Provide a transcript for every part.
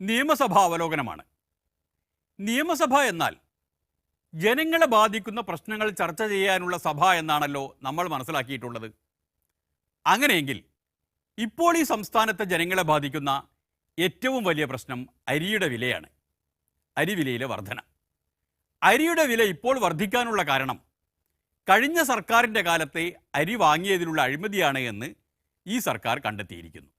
നിയമസഭാ അവലോകനമാണ്. നിയമസഭ എന്നാൽ ജനങ്ങളെ ബാധിക്കുന്ന പ്രശ്നങ്ങൾ ചർച്ച ചെയ്യാനുള്ള സഭ എന്നാണല്ലോ നമ്മൾ മനസ്സിലാക്കിയിട്ടുള്ളത്. അങ്ങനെയെങ്കിൽ ഇപ്പോൾ ഈ സംസ്ഥാനത്തെ ജനങ്ങളെ ബാധിക്കുന്ന ഏറ്റവും വലിയ പ്രശ്നം അരിയുടെ വിലയാണ്. അരിവിലയിലെ വർധന. അരിയുടെ വില ഇപ്പോൾ വർദ്ധിക്കാനുള്ള കാരണം കഴിഞ്ഞ സർക്കാരിൻ്റെ കാലത്തെ അരി വാങ്ങിയതിലുള്ള അഴിമതിയാണ് എന്ന് ഈ സർക്കാർ കണ്ടെത്തിയിരിക്കുന്നു.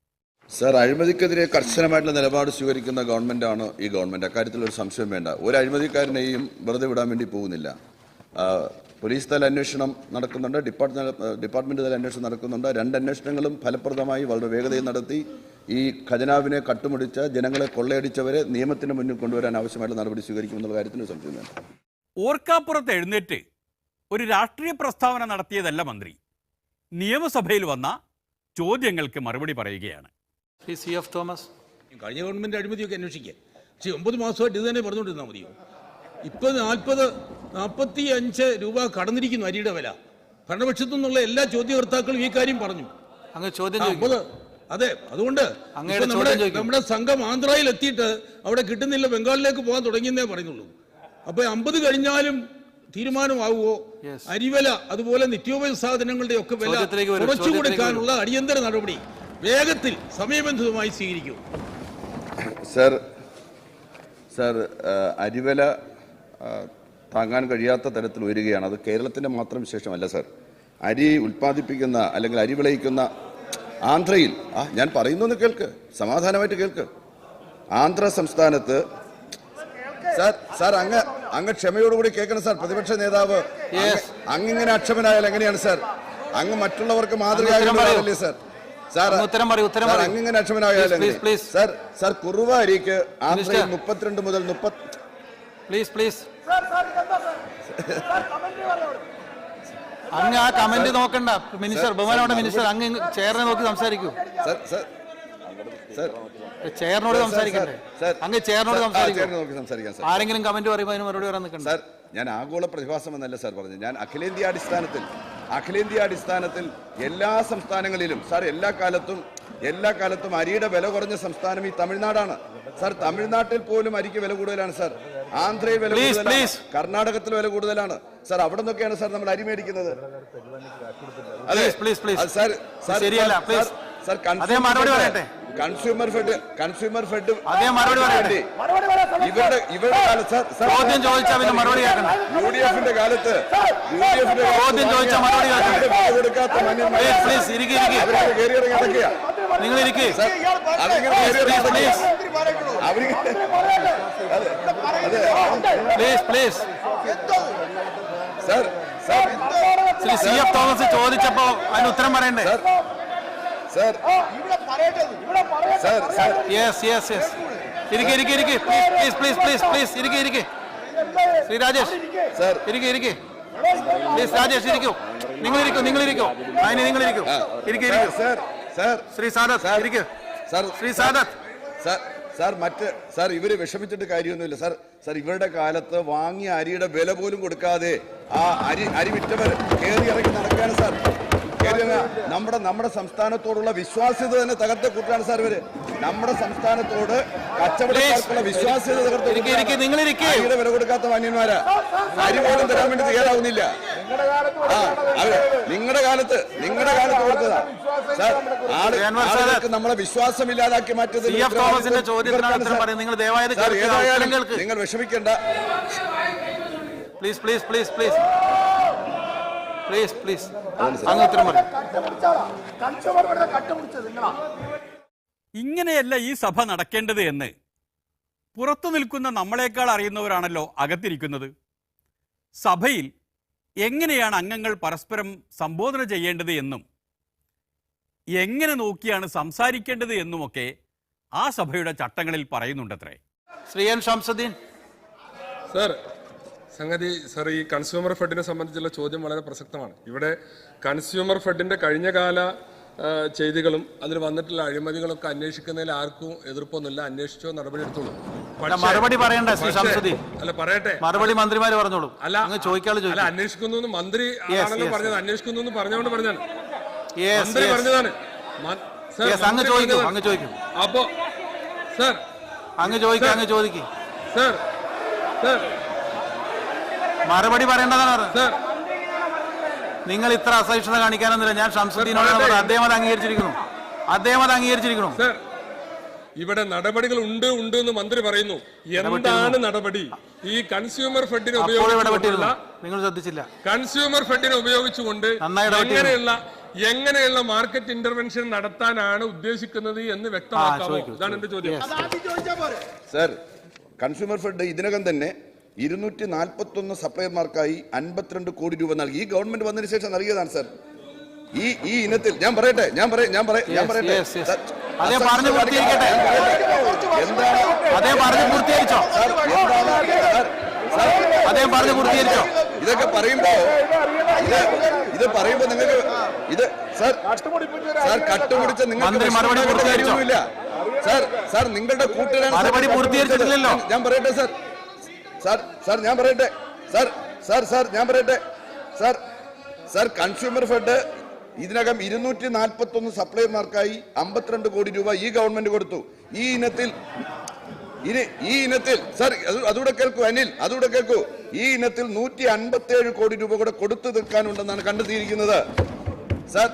സർ, അഴിമതിക്കെതിരെ കർശനമായിട്ടുള്ള നിലപാട് സ്വീകരിക്കുന്ന ഗവൺമെൻറ്റാണ് ഈ ഗവൺമെൻറ്. അക്കാര്യത്തിൽ ഒരു സംശയം വേണ്ട. ഒരു അഴിമതിക്കാരനെയും വെറുതെ വിടാൻ വേണ്ടി പോകുന്നില്ല. പോലീസ് തല അന്വേഷണം നടക്കുന്നുണ്ട്, ഡിപ്പാർട്ട്മെൻറ്റ് തല അന്വേഷണം നടക്കുന്നുണ്ട്. രണ്ട് അന്വേഷണങ്ങളും ഫലപ്രദമായി വളരെ വേഗതയിൽ നടത്തി ഈ ഖജനാവിനെ കട്ടുമുടിച്ച ജനങ്ങളെ കൊള്ളയടിച്ചവരെ നിയമത്തിന് മുന്നിൽ കൊണ്ടുവരാൻ ആവശ്യമായിട്ടുള്ള നടപടി സ്വീകരിക്കുമെന്നുള്ള കാര്യത്തിന് ഒരു സംശയം വേണ്ട. ഓർക്കാപ്പുറത്ത് എഴുന്നേറ്റ് ഒരു രാഷ്ട്രീയ പ്രസ്താവന നടത്തിയതല്ല മന്ത്രി. നിയമസഭയിൽ വന്ന ചോദ്യങ്ങൾക്ക് മറുപടി പറയുകയാണ്. തോമസ്, കഴിഞ്ഞ ഗവൺമെന്റ് അഴിമതിയൊക്കെ അന്വേഷിക്കുക. പക്ഷേ 9 മാസമായിട്ട് ഇത് തന്നെ പറഞ്ഞുകൊണ്ടിരുന്നാൽ മതിയോ? ഇപ്പോൾ 45 രൂപ കടന്നിരിക്കുന്നു അരിയുടെ വില. ഭരണപക്ഷത്തു നിന്നുള്ള എല്ലാ ചോദ്യകർത്താക്കളും ഈ കാര്യം പറഞ്ഞു. അതെ, അതുകൊണ്ട് നമ്മുടെ സംഘം ആന്ധ്രയിൽ എത്തിയിട്ട് അവിടെ കിട്ടുന്നില്ല, ബംഗാളിലേക്ക് പോകാൻ തുടങ്ങിയെന്നേ പറയുന്നുള്ളൂ. അപ്പോൾ 50 കഴിഞ്ഞാലും തീരുമാനമാവുമോ? അരിവില അതുപോലെ നിത്യോപയോഗ സാധനങ്ങളുടെ ഒക്കെ വില കുറച്ചു കൊടുക്കാനുള്ള അടിയന്തര നടപടി വേഗത്തിൽ സമയബന്ധിതമായി സ്വീകരിക്കും. സർ, അരിവില താങ്ങാൻ കഴിയാത്ത തരത്തിൽ ഉയരുകയാണ്. അത് കേരളത്തിൻ്റെ മാത്രം വിശേഷമല്ല സർ. അരി ഉൽപ്പാദിപ്പിക്കുന്ന അല്ലെങ്കിൽ അരി വിളയിക്കുന്ന ആന്ധ്രയിൽ, ഞാൻ പറയുന്നു കേൾക്ക്, സമാധാനമായിട്ട് കേൾക്ക്. ആന്ധ്ര സംസ്ഥാനത്ത് സാർ അങ്ങ് ക്ഷമയോടുകൂടി കേൾക്കണം സാർ. പ്രതിപക്ഷ നേതാവ് അങ്ങിങ്ങനെ അക്ഷമനായാൽ എങ്ങനെയാണ് സാർ? അങ്ങ് മറ്റുള്ളവർക്ക് മാതൃകയാകല്ലേ സാർ? സാർ അങ്ങിങ്ങനെ അക്ഷമനായാൽ സാർ കുറുവ അരിക്ക് ആന്ധ്രയിൽ 32 മുതൽ 30 അങ്ങ് ആ കമന്റ് നോക്കണ്ട മിനിസ്റ്റർ, ബഹുമാനപ്പെട്ട മിനിസ്റ്റർ, അങ്ങ് ചെയറിനെ നോക്കി സംസാരിക്കൂ. ചെയറിനോട് സംസാരിക്കണ്ടേ? അങ്ങ് ചെയറിനോട് സംസാരിക്കും. ആരെങ്കിലും കമന്റ് പറയുമ്പോൾ അതിന് മറുപടി പറയാൻ നിൽക്കണ്ട. സാർ, ഞാൻ ആഗോള പ്രതിഭാസം എന്നല്ല സാർ പറഞ്ഞു. ഞാൻ അഖിലേന്ത്യാ അടിസ്ഥാനത്തിൽ എല്ലാ സംസ്ഥാനങ്ങളിലും സാർ എല്ലാ കാലത്തും അരിയുടെ വില കുറഞ്ഞ സംസ്ഥാനം ഈ തമിഴ്നാടാണ് സാർ. തമിഴ്നാട്ടിൽ പോലും അരിക്ക് വില കൂടുതലാണ് സാർ. ആന്ധ്രയിൽ വില കൂടുതലാണ്, കർണാടകത്തിൽ വില കൂടുതലാണ് സാർ. അവിടെ നിന്നൊക്കെയാണ് സാർ നമ്മൾ അരി മേടിക്കുന്നത്. കൺസ്യൂമർ ഫെഡ് ഇവരുടെ കാലത്ത് യുഡിഎഫിന്റെ കാലത്ത് കൊടുക്കാത്ത കയറിയിറങ്ങി നടക്കുക. തോമസ് ചോദിച്ചപ്പോ അതിന് ഉത്തരം പറയണ്ടേ? ശ്രീ രാജേഷ് ഇരിക്കൂ. നിങ്ങളിരിക്കൂ. ശ്രീ സാദത്ത് സാർ ഇവര് വിഷമിച്ചിട്ട് കാര്യമൊന്നുമില്ല സാർ. ഇവരുടെ കാലത്ത് വാങ്ങിയ അരിയുടെ വില പോലും കൊടുക്കാതെ ആ അരി വിറ്റവർ കയറി ഇറങ്ങി നടക്കുകയാണ് സാർ. നമ്മുടെ സംസ്ഥാനത്തോടുള്ള വിശ്വാസ്യത തന്നെ തകർത്ത കൂട്ടാണ് സാർ ഇവര്. നമ്മുടെ സംസ്ഥാനത്തോട് കച്ചവടക്കാർക്കുള്ള വിശ്വാസ്യത തകർത്ത വില കൊടുക്കാത്ത മാന്യന്മാരാ. അരി പോലും തരാൻ വേണ്ടി തയ്യാറാവുന്നില്ല. നിങ്ങളുടെ കാലത്ത് കൊടുത്തതാ സാർ. ആളുകൾക്ക് നമ്മളെ വിശ്വാസമില്ലാതാക്കി മാറ്റിയത്. നിങ്ങൾ വിഷമിക്കേണ്ട. ഇങ്ങനെയല്ല ഈ സഭ നടക്കേണ്ടത് എന്ന് പുറത്തു നിൽക്കുന്ന നമ്മളെക്കാൾ അറിയുന്നവരാണല്ലോ അകത്തിരിക്കുന്നത്. സഭയിൽ എങ്ങനെയാണ് അംഗങ്ങൾ പരസ്പരം സംബോധന ചെയ്യേണ്ടത് എന്നും എങ്ങനെ നോക്കിയാണ് സംസാരിക്കേണ്ടത് എന്നുമൊക്കെ ആ സഭയുടെ ചട്ടങ്ങളിൽ പറയുന്നുണ്ടത്രേ. ശ്രീ എൻ ശംസുദ്ദീൻ സർ, ഈ കൺസ്യൂമർ ഫെഡിനെ സംബന്ധിച്ചുള്ള ചോദ്യം വളരെ പ്രസക്തമാണ്. ഇവിടെ കൺസ്യൂമർ ഫെഡിന്റെ കഴിഞ്ഞകാല ചെയ്തികളും അതിൽ വന്നിട്ടുള്ള അഴിമതികളൊക്കെ അന്വേഷിക്കുന്നതിൽ ആർക്കും എതിർപ്പൊന്നുമില്ല. അന്വേഷിച്ചോ, നടപടി എടുത്തോളൂ. മറുപടി പറയണ്ട ശ്രീ ശംസുദ്ദീൻ? അല്ല, പറയട്ടെ. മറുപടി മന്ത്രിമാര് പറഞ്ഞോളൂ. അല്ല, അന്വേഷിക്കുന്നു മന്ത്രി ആണല്ലോ പറഞ്ഞത്. അന്വേഷിക്കുന്നു പറഞ്ഞുകൊണ്ട് പറഞ്ഞാണ് മന്ത്രി പറഞ്ഞതാണ്. അങ്ങ് ചോദിക്കും. അപ്പോ സർ അങ്ങ് ചോദിക്കും സർ സർ മറുപടി പറയേണ്ടതാണ്. സർ നിങ്ങൾ ഇത്ര അസഹിഷ്ണുത കാണിക്കാനൊന്നുമില്ല. ഞാൻ ഷംസുദ്ദീനോട് അദ്ദേഹം അത് അംഗീകരിച്ചിരിക്കുന്നു. സർ ഇവിടെ നടപടികൾ ഉണ്ട് എന്ന് മന്ത്രി പറയുന്നു. എന്താണ് നടപടി? ഈ കൺസ്യൂമർ ഫെഡിനെ ഉപയോഗിച്ചുകൊണ്ടുള്ള നിങ്ങൾ ശ്രദ്ധിച്ചില്ല. കൺസ്യൂമർ ഫെഡിനെ ഉപയോഗിച്ചുകൊണ്ട് എങ്ങനെയുള്ള മാർക്കറ്റ് ഇന്റർവെൻഷൻ നടത്താനാണ് ഉദ്ദേശിക്കുന്നത് എന്ന് വ്യക്തമാക്കാമോ? ഇതാണ് എന്റെ ചോദ്യം. സർ, കൺസ്യൂമർ ഫെഡ് ഇതിനകം തന്നെ 241 സപ്ലയർമാർക്കായി 52 കോടി രൂപ നൽകി. ഈ ഗവൺമെന്റ് വന്നതിന് ശേഷം നൽകിയതാണ് സർ. ഈ ഇനത്തിൽ ഞാൻ പറയട്ടെ ഇതൊക്കെ പറയുമ്പോ ഇത് പറയുമ്പോ നിങ്ങൾക്ക് ഇത് സാർ കട്ടുപിടിച്ച നിങ്ങൾക്ക് സാർ നിങ്ങളുടെ കൂട്ടുകാരാണ്. ഞാൻ പറയട്ടെ സാർ കൺസ്യൂമർ ഫെഡ് ഇതിനകം 241 സപ്ലയർമാർക്കായി 52 കോടി രൂപ ഈ ഗവൺമെന്റ് കൊടുത്തു. ഈ ഇനത്തിൽ സാർ അതുകൂടെ കേൾക്കൂ അനിൽ, അതുകൂടെ കേൾക്കൂ. ഈ ഇനത്തിൽ 157 കോടി രൂപ കൂടെ കൊടുത്തു തീർക്കാനുണ്ടെന്നാണ് കണ്ടെത്തിയിരിക്കുന്നത് സാർ.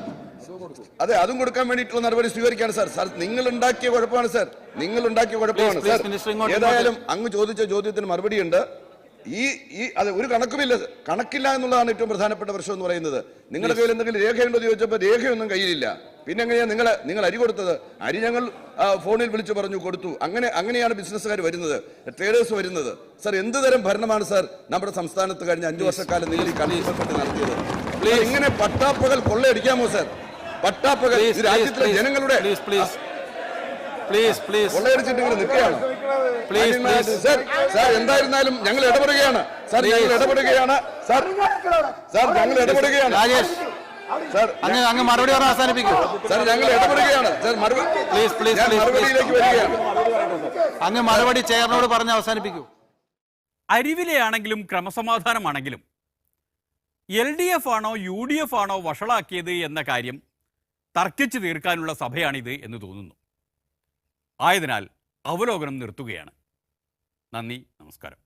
അതെ, അതും കൊടുക്കാൻ വേണ്ടിയിട്ടുള്ള നടപടി സ്വീകരിക്കാണ് സാർ. സാർ നിങ്ങൾ ഉണ്ടാക്കിയ കുഴപ്പമാണ് സാർ. ഏതായാലും അങ്ങ് ചോദിച്ച ചോദ്യത്തിന് മറുപടിയുണ്ട്. അത് ഒരു കണക്കില്ല എന്നുള്ളതാണ് ഏറ്റവും പ്രധാനപ്പെട്ട പ്രശ്നം എന്ന് പറയുന്നത്. നിങ്ങളുടെ കയ്യിൽ എന്തെങ്കിലും രേഖയുണ്ടോ എന്ന് ചോദിച്ചപ്പോൾ രേഖയൊന്നും കയ്യിലില്ല. പിന്നെ എങ്ങനെയാ നിങ്ങൾ അരി കൊടുത്തത്? അരി ഞങ്ങൾ ഫോണിൽ വിളിച്ചു പറഞ്ഞു കൊടുത്തു. അങ്ങനെയാണ് ബിസിനസ്സുകാർ വരുന്നത്, ട്രേഡേഴ്സ് വരുന്നത്. സാർ, എന്ത് തരം ഭരണമാണ് സാർ നമ്മുടെ സംസ്ഥാനത്ത് കഴിഞ്ഞ 5 വർഷക്കാലം നിങ്ങൾ ഈ കൺസ്യൂമർ ഫെഡ് നടത്തിയത്? ഇങ്ങനെ പട്ടാപ്പകൽ കൊള്ളയടിക്കാമോ സാർ? പട്ടാപ്പകൽ രാജ്യത്തിലെ ജനങ്ങളുടെ കൊള്ളയടിച്ചിട്ട് ഇങ്ങനെ നിൽക്കുകയാണ്. സാർ എന്തായിരുന്നാലും ഞങ്ങൾ ഇടപെടുകയാണ്. അങ്ങ് മറുപടി പറഞ്ഞ് അവസാനിപ്പിക്കൂ. സാർ ഞങ്ങൾ ഇടപെടുകയാണ്. മറുപടിയിലേക്ക് വരികയാണ്. അങ്ങ് മറുപടി ചെയറിനോട് പറഞ്ഞ് അവസാനിപ്പിക്കൂ. അരിവിലെയാണെങ്കിലും ക്രമസമാധാനമാണെങ്കിലും LDF ആണോ UDF ആണോ വഷളാക്കിയത് എന്ന കാര്യം തർക്കിച്ചു തീർക്കാനുള്ള സഭയാണിത് എന്ന് തോന്നുന്നു. ആയതിനാൽ അവലോകനം നിർത്തുകയാണ്. നന്ദി, നമസ്കാരം.